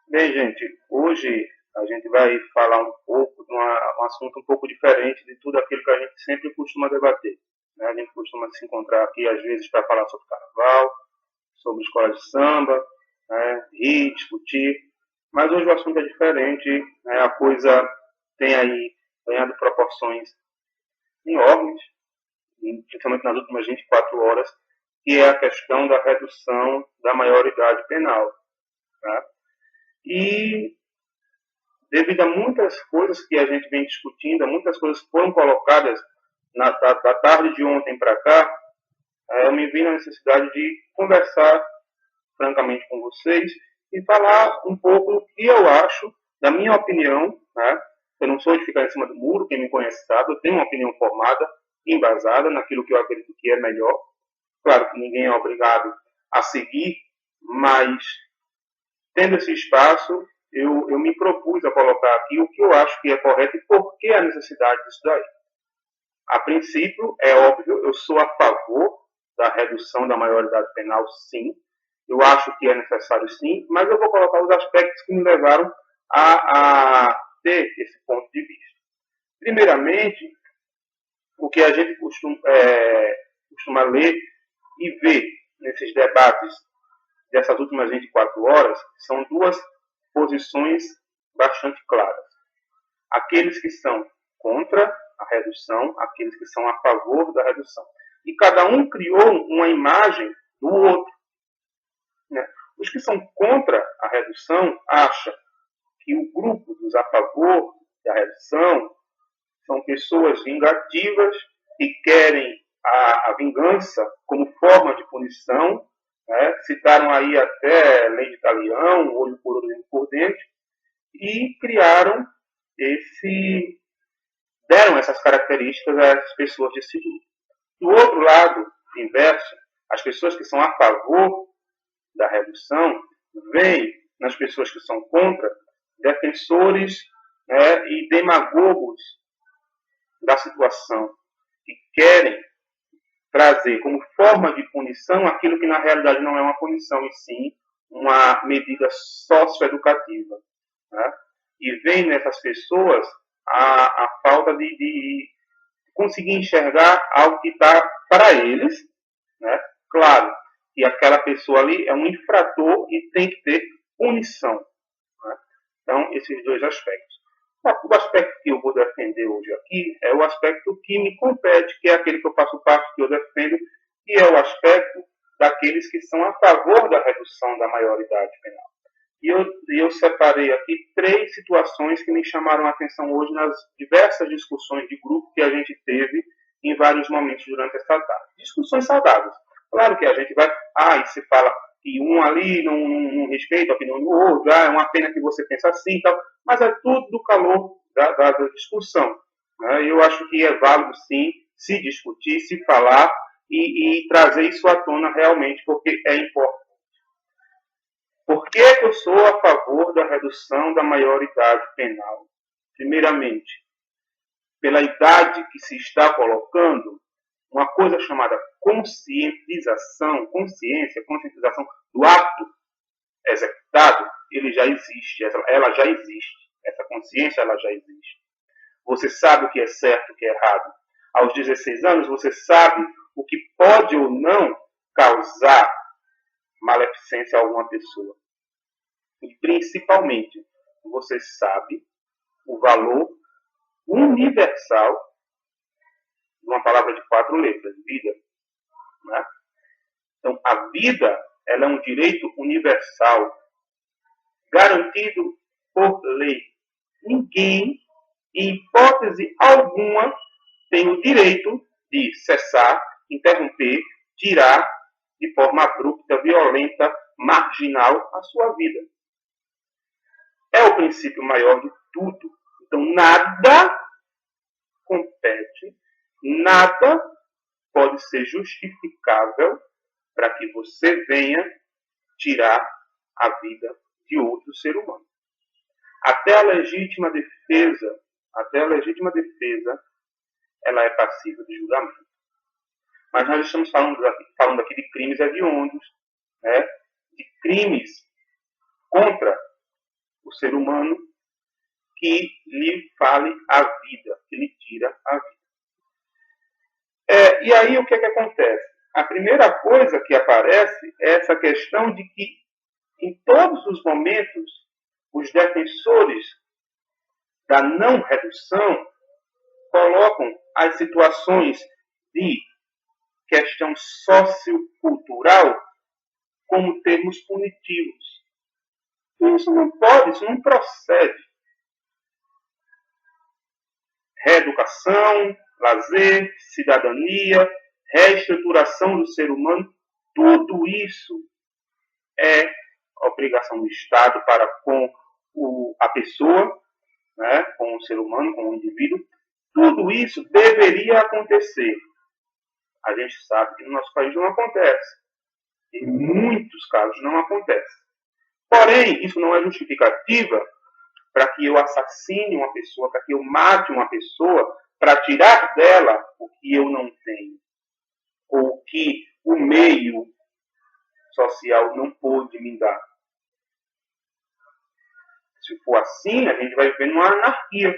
Bem, gente, hoje a gente vai falar um pouco de um assunto um pouco diferente de tudo aquilo que a gente sempre costuma debater. Né? A gente costuma se encontrar aqui, às vezes, para falar sobre carnaval, sobre escola de samba, né? Rir, discutir, mas hoje o assunto é diferente, né? A coisa tem aí ganhado proporções enormes, principalmente nas últimas 24 horas, que é a questão da redução da maioridade penal. Tá? E devido a muitas coisas que a gente vem discutindo, muitas coisas foram colocadas da tarde de ontem para cá, eu me vi na necessidade de conversar francamente com vocês e falar um pouco do que eu acho, da minha opinião. Né? Eu não sou de ficar em cima do muro, quem me conhece sabe, eu tenho uma opinião formada, embasada naquilo que eu acredito que é melhor. Claro que ninguém é obrigado a seguir, mas tendo esse espaço, eu me propus a colocar aqui o que eu acho que é correto e por que a necessidade disso daí. A princípio, é óbvio, eu sou a favor da redução da maioridade penal, sim. Eu acho que é necessário, sim, mas eu vou colocar os aspectos que me levaram a ter esse ponto de vista. Primeiramente, o que a gente costuma ler e ver nesses debates dessas últimas 24 horas são duas posições bastante claras. Aqueles que são contra a redução, aqueles que são a favor da redução. E cada um criou uma imagem do outro. Né? Os que são contra a redução acham que o grupo dos a favor da redução são pessoas vingativas que querem a vingança como forma de punição. Né? Citaram aí até lei de Italião, olho por olho, dente por dente, e criaram deram essas características às pessoas desse grupo. Do outro lado, inverso, as pessoas que são a favor da redução veem nas pessoas que são contra defensores, né, e demagogos da situação, que querem trazer como forma de punição aquilo que na realidade não é uma punição, e sim uma medida socioeducativa. Né? E vem nessas pessoas a falta de conseguir enxergar algo que está para eles. Né? Claro que aquela pessoa ali é um infrator e tem que ter punição. Né? Então, esses dois aspectos. O aspecto que eu vou defender hoje aqui é o aspecto que me compete, que é aquele que eu faço parte, que eu defendo, que é o aspecto daqueles que são a favor da redução da maioridade penal. E eu separei aqui três situações que me chamaram a atenção hoje nas diversas discussões de grupo que a gente teve em vários momentos durante essa tarde. Discussões saudáveis. Claro que a gente vai, e se fala que um ali não respeita a opinião do outro, é uma pena que você pensa assim e tal, mas é tudo do calor da discussão. Né? Eu acho que é válido, sim, se discutir, se falar e trazer isso à tona realmente, porque é importante. Por que eu sou a favor da redução da maioridade penal? Primeiramente, pela idade que se está colocando, uma coisa chamada conscientização do ato executado, ele já existe, ela já existe. Essa consciência, ela já existe. Você sabe o que é certo e o que é errado. Aos 16 anos, você sabe o que pode ou não causar maleficência a alguma pessoa. E, principalmente, você sabe o valor universal de uma palavra de 4 letras, vida. Né? Então, a vida, ela é um direito universal, garantido por lei. Ninguém, em hipótese alguma, tem o direito de cessar, interromper, tirar de forma abrupta, violenta, marginal a sua vida. É o princípio maior de tudo. Então, nada compete, nada pode ser justificável para que você venha tirar a vida de outro ser humano. Até a legítima defesa, ela é passível de julgamento. Mas nós estamos falando aqui de crimes hediondos, né? De crimes contra o ser humano que lhe fale a vida, que lhe tira a vida. E aí o que acontece? A primeira coisa que aparece é essa questão de que, em todos os momentos, os defensores da não redução colocam as situações de questão sociocultural como termos punitivos. Isso não pode, isso não procede. Reeducação, lazer, cidadania, reestruturação do ser humano, tudo isso é obrigação do Estado para com a pessoa, né, com o ser humano, com o indivíduo. Tudo isso deveria acontecer. A gente sabe que no nosso país não acontece. Em muitos casos não acontece. Porém, isso não é justificativa para que eu assassine uma pessoa, para que eu mate uma pessoa, para tirar dela o que eu não tenho, ou o que o meio social não pôde me dar. Se for assim, a gente vai viver numa anarquia.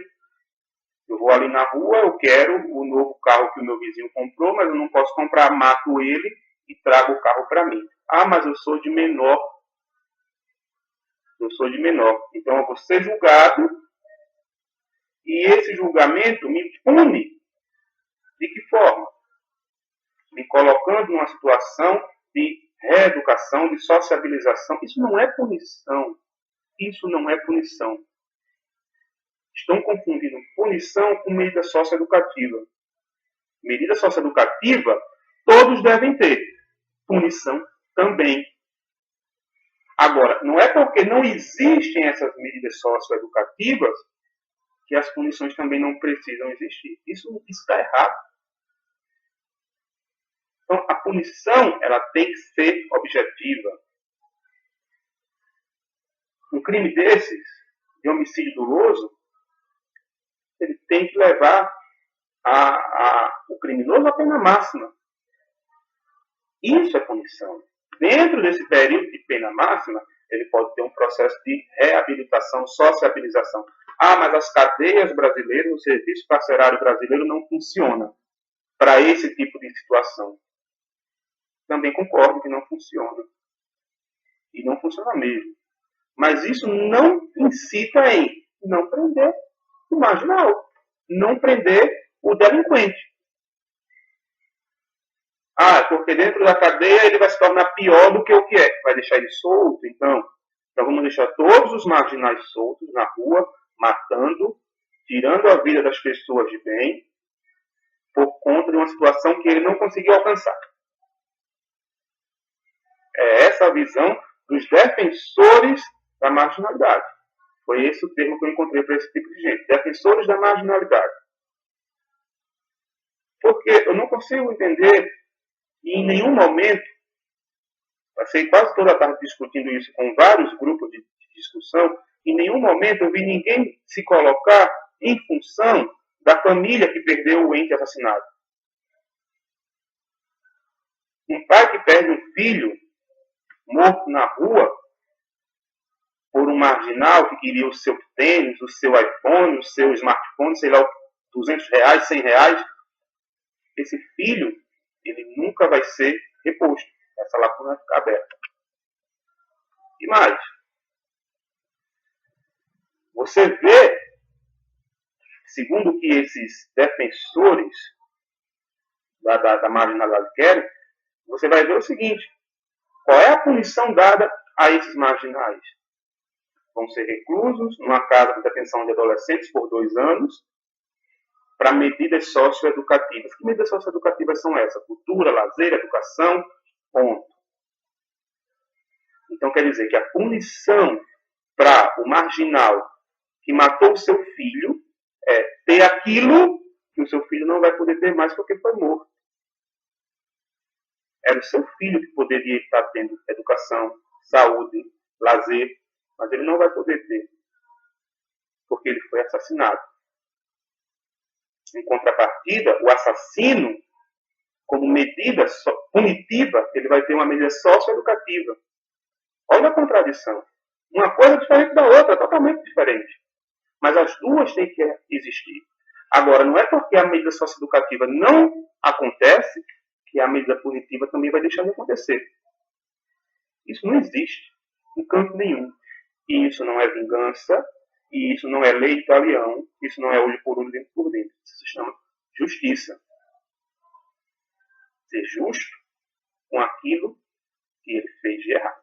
Eu vou ali na rua, eu quero o novo carro que o meu vizinho comprou, mas eu não posso comprar, mato ele e trago o carro para mim. Ah, mas eu sou de menor. Eu sou de menor. Então eu vou ser julgado e esse julgamento me pune. De que forma? Me colocando numa situação de reeducação, de sociabilização. Isso não é punição. Isso não é punição. Estão confundindo punição com medida socioeducativa. Medida socioeducativa, todos devem ter. Punição também. Agora, não é porque não existem essas medidas socioeducativas que as punições também não precisam existir. Isso está errado. Então, a punição ela tem que ser objetiva. Um crime desses, de homicídio doloso, ele tem que levar o criminoso à pena máxima. Isso é punição. Dentro desse período de pena máxima, ele pode ter um processo de reabilitação, sociabilização. Ah, mas as cadeias brasileiras, o serviço carcerário brasileiro não funciona para esse tipo de situação. Também concordo que não funciona. E não funciona mesmo. Mas isso não incita em não prender o marginal, não prender o delinquente. Ah, porque dentro da cadeia ele vai se tornar pior do que o que é. Vai deixar ele solto, então vamos deixar todos os marginais soltos na rua, matando, tirando a vida das pessoas de bem, por conta de uma situação que ele não conseguiu alcançar. É essa a visão dos defensores da marginalidade. Foi esse o termo que eu encontrei para esse tipo de gente. Defensores da marginalidade. Porque eu não consigo entender que em nenhum momento, passei quase toda a tarde discutindo isso com vários grupos de discussão, em nenhum momento eu vi ninguém se colocar em função da família que perdeu o ente assassinado. Um pai que perde um filho morto na rua por um marginal que queria o seu tênis, o seu iPhone, o seu smartphone, sei lá, R$200, R$100, esse filho, ele nunca vai ser reposto. Essa lacuna vai ficar aberta. E mais, você vê, segundo o que esses defensores da marginalidade querem, você vai ver o seguinte: qual é a punição dada a esses marginais? Vão ser reclusos numa casa de detenção de adolescentes por 2 anos para medidas socioeducativas. Que medidas socioeducativas são essas? Cultura, lazer, educação, ponto. Então quer dizer que a punição para o marginal que matou o seu filho é ter aquilo que o seu filho não vai poder ter mais porque foi morto. Era o seu filho que poderia estar tendo educação, saúde, lazer, mas ele não vai poder ter, porque ele foi assassinado. Em contrapartida, o assassino, como medida punitiva, ele vai ter uma medida socioeducativa. Olha a contradição. Uma coisa diferente da outra, totalmente diferente. Mas as duas têm que existir. Agora, não é porque a medida socioeducativa não acontece que a medida punitiva também vai deixar de acontecer. Isso não existe em canto nenhum. E isso não é vingança, e isso não é lei de talião, isso não é olho por olho, dentro por dentro. Isso se chama justiça. Ser justo com aquilo que ele fez de errado.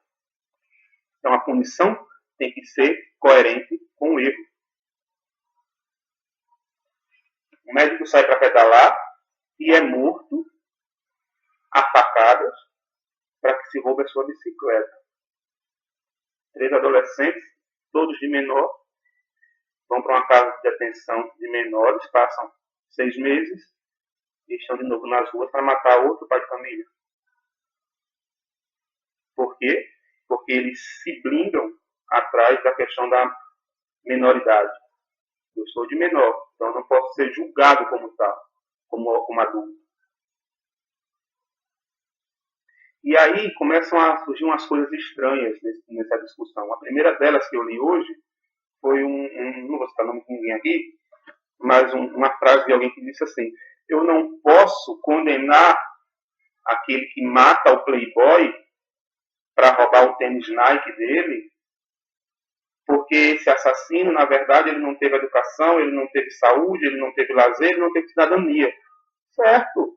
Então a punição tem que ser coerente com o erro. O médico sai para pedalar e é morto a facadas para que se roube a sua bicicleta. 3 adolescentes, todos de menor, vão para uma casa de detenção de menores, passam 6 meses e estão de novo nas ruas para matar outro pai de família. Por quê? Porque eles se blindam atrás da questão da menoridade. Eu sou de menor, então não posso ser julgado como tal, como adulto. E aí começam a surgir umas coisas estranhas nessa discussão. A primeira delas que eu li hoje foi não vou citar o nome de ninguém aqui, mas uma frase de alguém que disse assim: eu não posso condenar aquele que mata o playboy para roubar o tênis Nike dele, porque esse assassino, na verdade, ele não teve educação, ele não teve saúde, ele não teve lazer, ele não teve cidadania. Certo.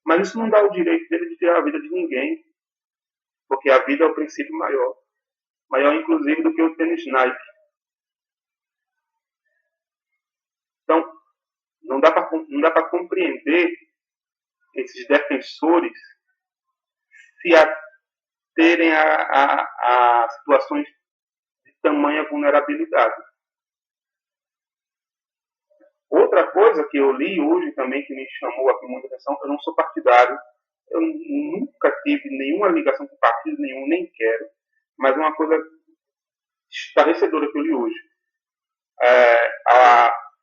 Mas isso não dá o direito dele de tirar a vida de ninguém. Porque a vida é o princípio maior. Maior, inclusive, do que o tênis Nike. Então, não dá para compreender esses defensores se aterem a situações de tamanha vulnerabilidade. Outra coisa que eu li hoje também, que me chamou aqui muita atenção, eu não sou partidário, eu nunca tive nenhuma ligação com partido nenhum, nem quero, mas uma coisa esclarecedora que eu li hoje.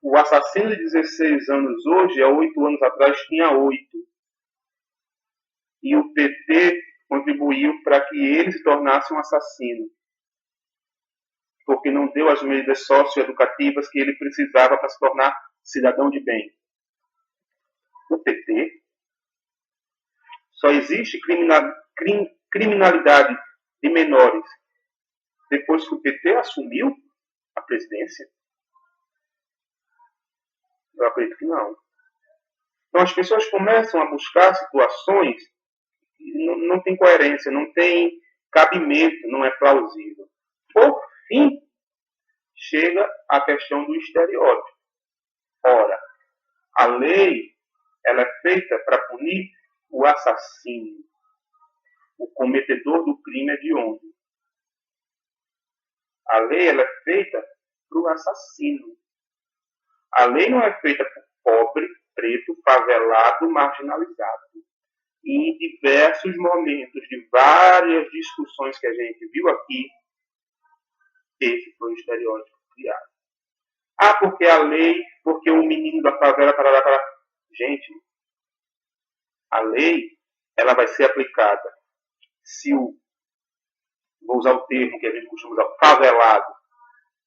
O assassino de 16 anos hoje, há 8 anos atrás, tinha 8. E o PT contribuiu para que ele se tornasse um assassino, porque não deu as medidas socioeducativas que ele precisava para se tornar cidadão de bem. O PT só existe criminalidade de menores depois que o PT assumiu a presidência? Eu acredito que não. Então as pessoas começam a buscar situações que não tem coerência, não tem cabimento, não é plausível. Por fim, chega a questão do estereótipo. Ora, a lei ela é feita para punir o assassino. O cometedor do crime é de onde? A lei ela é feita para o assassino. A lei não é feita por pobre, preto, favelado, marginalizado. E em diversos momentos de várias discussões que a gente viu aqui, esse foi o estereótipo criado. Ah, porque a lei, porque o menino da favela, parará. Gente, a lei ela vai ser aplicada se vou usar o termo que a gente costuma usar, favelado,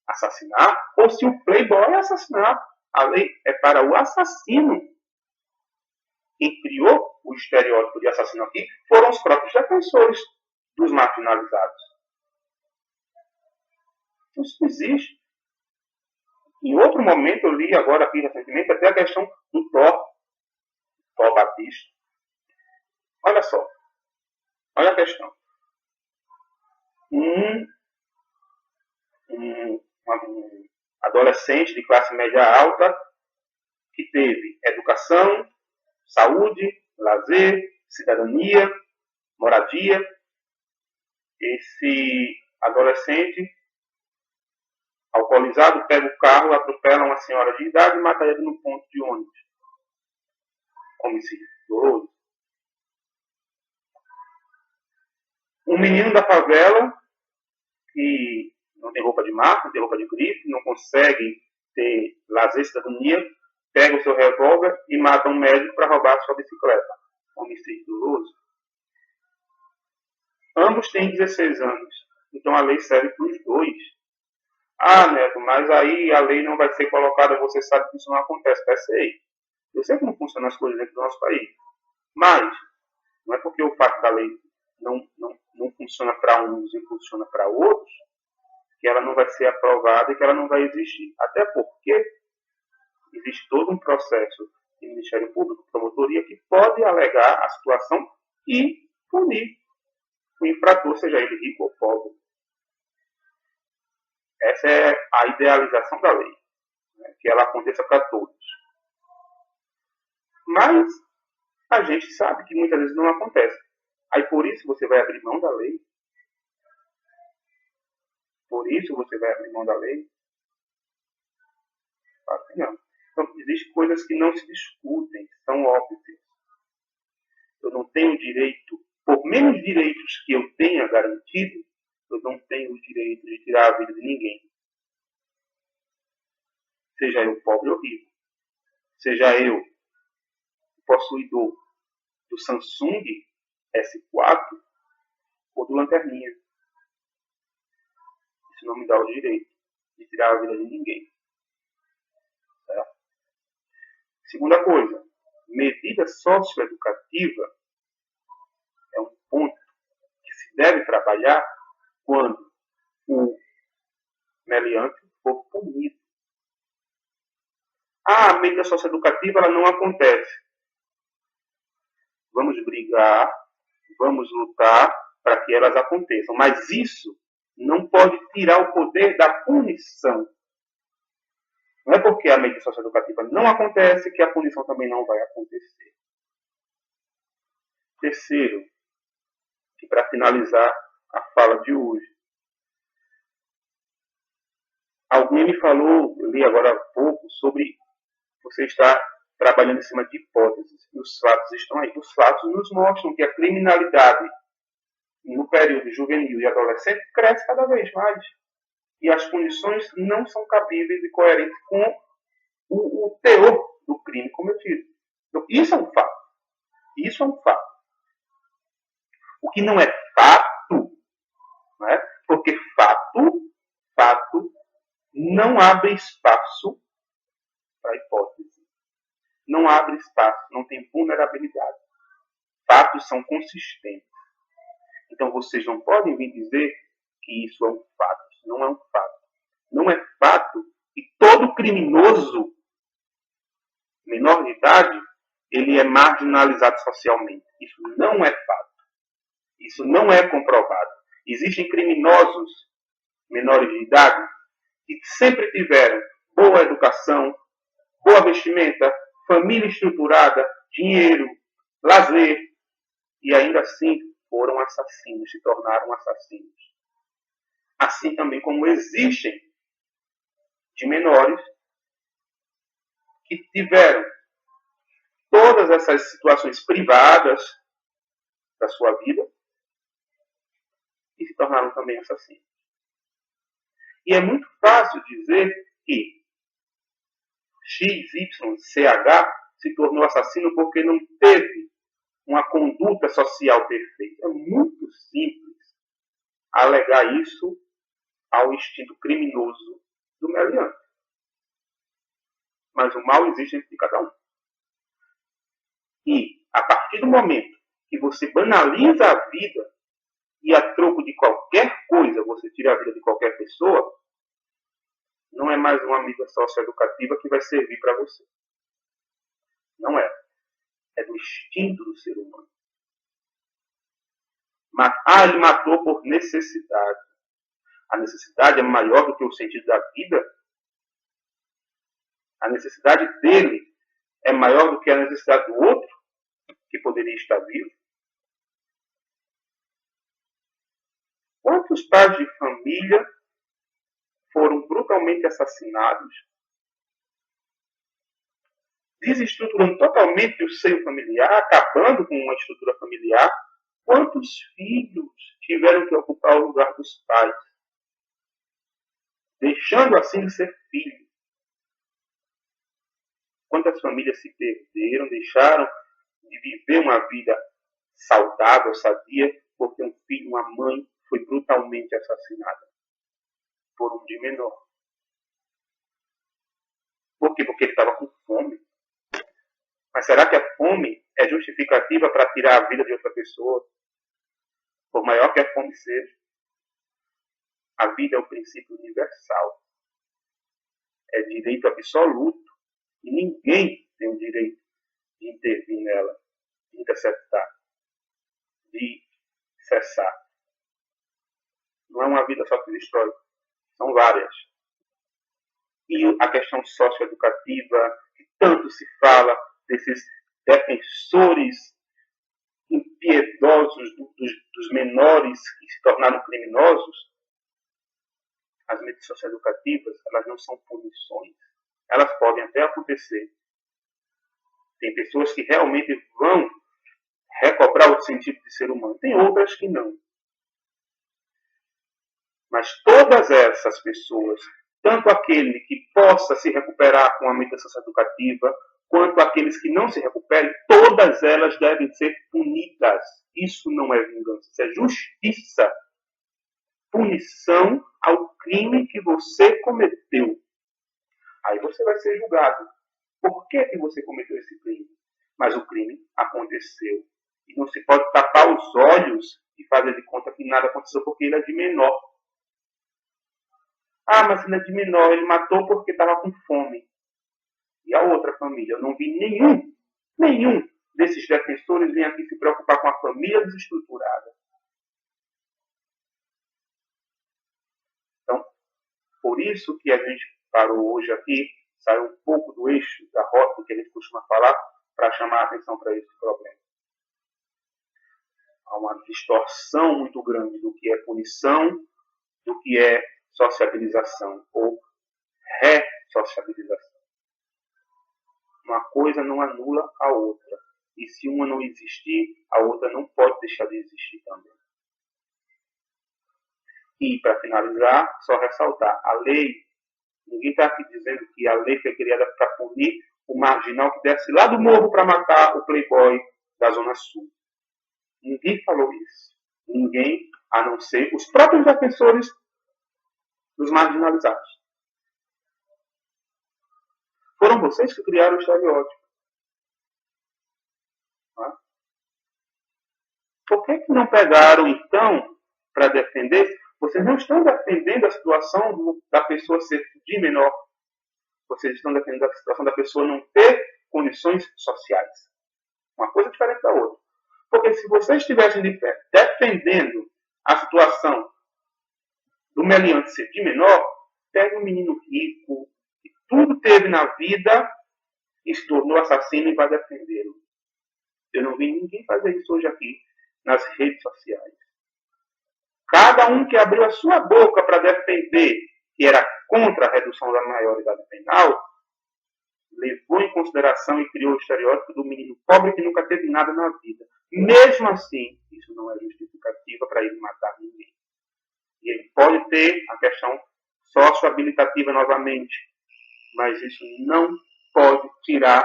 assassinar, ou se o playboy assassinar. A lei é para o assassino. Quem criou o estereótipo de assassino aqui foram os próprios defensores dos marginalizados. Isso não existe. Em outro momento, eu li agora aqui recentemente até a questão do Thor Batista. Olha só. Olha a questão. Um adolescente de classe média alta que teve educação, saúde, lazer, cidadania, moradia. Esse adolescente alcoolizado pega o carro, atropela uma senhora de idade e mata ele no ponto de ônibus. Homicídio doloso. Um menino da favela que não tem roupa de marca, não tem roupa de grife, não consegue ter lazer e cidadania, pega o seu revólver e mata um médico para roubar a sua bicicleta. Homicídio doloso. Ambos têm 16 anos. Então a lei serve para os dois. Ah, Neto, mas aí a lei não vai ser colocada, você sabe que isso não acontece. Eu sei. Eu sei como funcionam as coisas dentro do nosso país. Mas não é porque o fato da lei não funciona para uns e funciona para outros, que ela não vai ser aprovada e que ela não vai existir. Até porque existe todo um processo de Ministério Público, promotoria, que pode alegar a situação e punir o infrator, seja ele rico ou pobre. Essa é a idealização da lei, né? Que ela aconteça para todos. Mas a gente sabe que muitas vezes não acontece. Aí por isso você vai abrir mão da lei. Por isso você vai abrir mão da lei. Assim não. Então, existem coisas que não se discutem, são óbvias. Eu não tenho direito, por menos direitos que eu tenha garantido, eu não tenho o direito de tirar a vida de ninguém. Seja eu pobre ou rico. Seja eu possuidor do Samsung S4 ou do Lanterninha. Isso não me dá o direito de tirar a vida de ninguém. Certo? Segunda coisa, medida socioeducativa é um ponto que se deve trabalhar quando o meliante for punido. A medida socioeducativa ela não acontece. Vamos brigar, vamos lutar para que elas aconteçam. Mas isso não pode tirar o poder da punição. Não é porque a medida socioeducativa não acontece que a punição também não vai acontecer. Terceiro, e para finalizar a fala de hoje, alguém me falou, eu li agora há pouco, sobre você estar trabalhando em cima de hipóteses. E os fatos estão aí. Os fatos nos mostram que a criminalidade no período juvenil e adolescente cresce cada vez mais. E as punições não são cabíveis e coerentes com o teor do crime cometido. Então, isso é um fato. Isso é um fato. O que não é fato, né? Porque fato não abre espaço para hipótese. Não abre espaço, não tem vulnerabilidade. Fatos são consistentes. Então vocês não podem vir dizer que isso é um fato. Isso não é um fato. Não é fato que todo criminoso menor de idade ele é marginalizado socialmente. Isso não é fato. Isso não é comprovado. Existem criminosos menores de idade que sempre tiveram boa educação, boa vestimenta, família estruturada, dinheiro, lazer, e ainda assim foram assassinos, se tornaram assassinos. Assim também como existem de menores que tiveram todas essas situações privadas da sua vida e se tornaram também assassinos. E é muito fácil dizer que XYCH se tornou assassino porque não teve uma conduta social perfeita. É muito simples alegar isso ao instinto criminoso do meliante. Mas o mal existe dentro de cada um. E, a partir do momento que você banaliza a vida e a troco de qualquer coisa você tira a vida de qualquer pessoa, não é mais uma medida socioeducativa que vai servir para você. Não é. É do instinto do ser humano. Ele matou por necessidade. A necessidade é maior do que o sentido da vida. A necessidade dele é maior do que a necessidade do outro, que poderia estar vivo. Quantos pais de família foram brutalmente assassinados, desestruturando totalmente o seio familiar, acabando com uma estrutura familiar? Quantos filhos tiveram que ocupar o lugar dos pais, deixando assim de ser filhos? Quantas famílias se perderam, deixaram de viver uma vida saudável, sadia, porque um filho, uma mãe foi brutalmente assassinada por um de menor. Por quê? Porque ele estava com fome. Mas será que a fome é justificativa para tirar a vida de outra pessoa? Por maior que a fome seja, a vida é um princípio universal. É direito absoluto. E ninguém tem o direito de intervir nela, de interceptar, de cessar. Não é uma vida só que destrói, são várias. E a questão socioeducativa, que tanto se fala desses defensores impiedosos dos menores que se tornaram criminosos, as medidas socioeducativas, elas não são punições. Elas podem até acontecer. Tem pessoas que realmente vão recobrar o sentido de ser humano. Tem outras que não. Mas todas essas pessoas, tanto aquele que possa se recuperar com a medida socioeducativa, quanto aqueles que não se recuperem, todas elas devem ser punidas. Isso não é vingança, isso é justiça. Punição ao crime que você cometeu. Aí você vai ser julgado. Por que você cometeu esse crime? Mas o crime aconteceu. E não se pode tapar os olhos e fazer de conta que nada aconteceu porque ele é de menor. Ah, mas ele é de menor, ele matou porque estava com fome. E a outra família? Eu não vi nenhum desses defensores vir aqui se preocupar com a família desestruturada. Então, por isso que a gente parou hoje aqui, saiu um pouco do eixo, da rota que a gente costuma falar, para chamar a atenção para esse problema. Há uma distorção muito grande do que é punição, do que é sociabilização ou ressociabilização. Uma coisa não anula a outra. E se uma não existir, a outra não pode deixar de existir também. E, para finalizar, só ressaltar, a lei, ninguém está aqui dizendo que a lei foi criada para punir o marginal que desce lá do morro para matar o playboy da Zona Sul. Ninguém falou isso. Ninguém, a não ser os próprios defensores dos marginalizados. Foram vocês que criaram o estereótipo. Não é? Por que não pegaram, então, para defender? Vocês não estão defendendo a situação da pessoa ser de menor. Vocês estão defendendo a situação da pessoa não ter condições sociais. Uma coisa diferente da outra. Porque se vocês estivessem de pé defendendo a situação do meliante ser de menor, pega um menino rico, que tudo teve na vida, e se tornou assassino e vai defendê-lo. Eu não vi ninguém fazer isso hoje aqui nas redes sociais. Cada um que abriu a sua boca para defender que era contra a redução da maioridade penal, levou em consideração e criou o estereótipo do menino pobre que nunca teve nada na vida. Mesmo assim, isso não é justificativa para ele matar ninguém. E ele pode ter a questão sociohabilitativa novamente, mas isso não pode tirar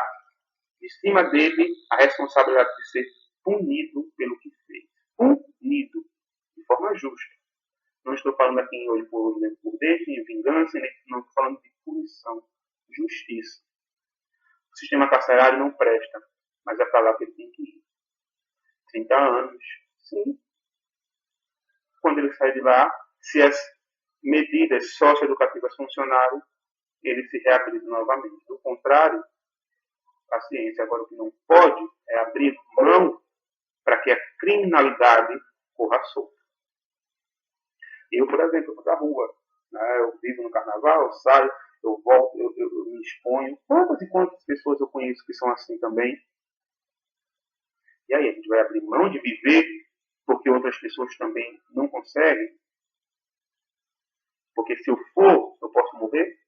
de cima dele a responsabilidade de ser punido pelo que fez. Punido de forma justa. Não estou falando aqui em olho por olho, nem por dentro, em vingança, nem, não estou falando de punição. Justiça. O sistema carcerário não presta, mas é para lá que ele tem que ir. 30 anos, sim. Quando ele sai de lá, se as medidas socioeducativas funcionarem, ele se reabilita novamente. Do contrário, paciência. Agora, o que não pode é abrir mão para que a criminalidade corra solta. Eu, por exemplo, vou da rua. Né? Eu vivo no carnaval, eu saio, eu volto, eu me exponho. Quantas e quantas pessoas eu conheço que são assim também? E aí, a gente vai abrir mão de viver porque outras pessoas também não conseguem? Porque se eu for, eu posso morrer?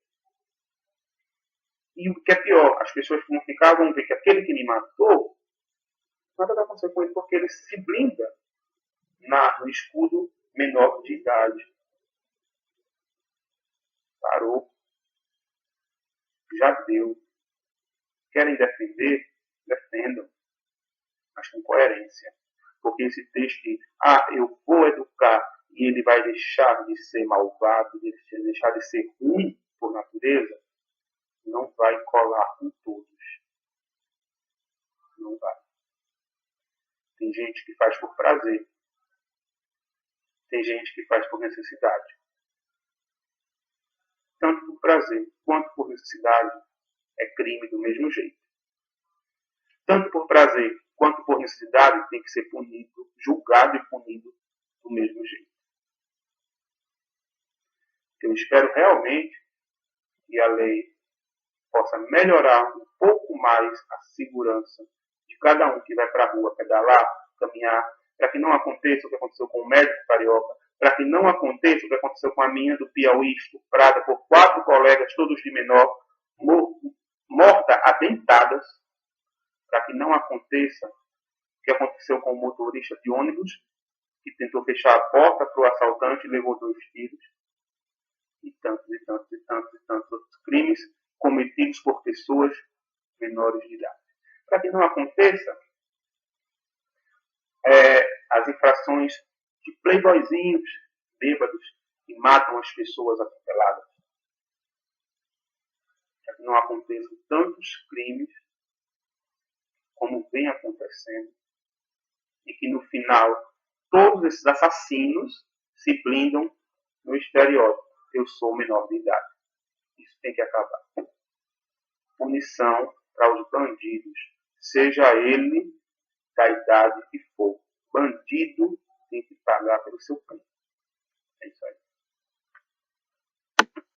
E o que é pior, as pessoas que vão ficar vão ver que aquele que me matou, nada vai acontecer com ele porque ele se blinda no escudo menor de idade. Parou. Já deu. Querem defender? Defendam. Mas com coerência. Porque esse texto de, eu vou educar e ele vai deixar de ser malvado, deixar de ser ruim por natureza, não vai colar com todos. Não vai. Tem gente que faz por prazer. Tem gente que faz por necessidade. Tanto por prazer quanto por necessidade é crime do mesmo jeito. Tanto por prazer quanto por necessidade tem que ser punido, julgado e punido do mesmo jeito. Eu espero realmente que a lei possa melhorar um pouco mais a segurança de cada um que vai para a rua pedalar, caminhar, para que não aconteça o que aconteceu com o médico carioca, para que não aconteça o que aconteceu com a menina do Piauí, estuprada por 4 colegas, todos de menor, morta a dentadas, para que não aconteça o que aconteceu com o motorista de ônibus, que tentou fechar a porta para o assaltante e levou 2 tiros, e tantos e tantos e tantos e tantos outros crimes cometidos por pessoas menores de idade. Para que não aconteça as infrações de playboyzinhos bêbados que matam as pessoas atropeladas. Para que não aconteçam tantos crimes como vem acontecendo e que no final todos esses assassinos se blindam no estereótipo: eu sou menor de idade. Isso tem que acabar. Punição para os bandidos, seja ele da idade que for. Bandido tem que pagar pelo seu crime. É isso aí.